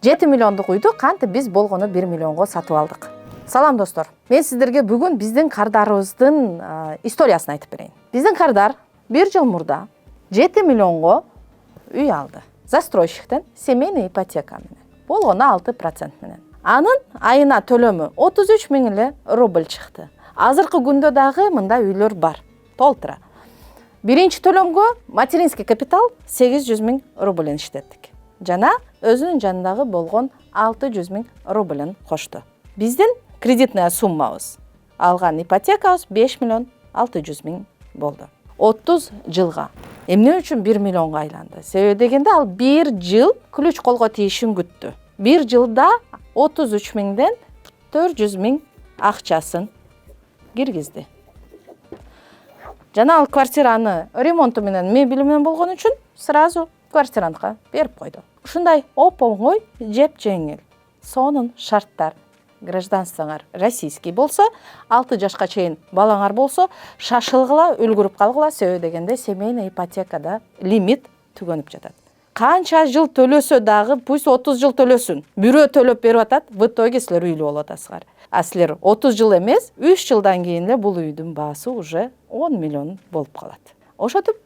7 миллиондук үйдү кантип биз болгону 1 миллионго сатып алдык. Салам достор. Мен сиздерге бүгүн биздин кардарыбыздын историясын айтып берейин. Биздин кардар 1 жыл мурда 7 миллионго үй алды. Застройщиктен семейный ипотека менен. Болгону 6% менен. Анын айына төлөмү 33 000 эле рубль чыкты. Азыркы күндө дагы мында үйлөр бар. Толтура. Биринчи төлөмгө материнский капитал 800 000 рубльн иштеттик. Жана өзүнүн жанындагы болгон 600 000 рубльн кошту. Биздин кредитная суммабыз, алган ипотекабыз 5 600 000 болду. 30 жылга. Эмне үчүн 1 миллионго айланды? Себеби дегенде ал 1 жыл ключ колго тийишин күттү. 1 жылда 33 000ден 400 000 акчасын киргизди. Жана ал квартираны ремонту менен мебели менен болгон үчүн сразу квартирантка берип койду. Ушундай оп-оңой, жеп-жеңил, сонун шарттар. Гражданствоңар российский болсо, 6 жашка чейин балаңар болсо, шашылгыла, үлгүрүп калгыла, себеби дегенде семейный ипотекада лимит түгөнүп жатат. Канча жыл төлөсө дагы, пусть 30 жыл төлөсүн, бирөө төлөп берип атат, в итоге силер үйлүү болуп атасыңар. А силер 30 жыл эмес, 3 жылдан кийин эле бул үйдүн баасы уже 10 миллион болуп калат. Ошентип,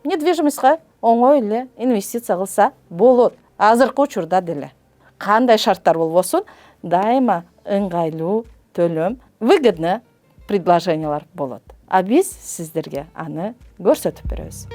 недвижимостька оңой эле инвестиция кылса болот. Азыркы учурда деле. Кандай шарттар болбосун, дайыма ыңгайлуу төлөм, выгодно предложениялар болот. А биз сиздерге аны көрсөтүп беребиз.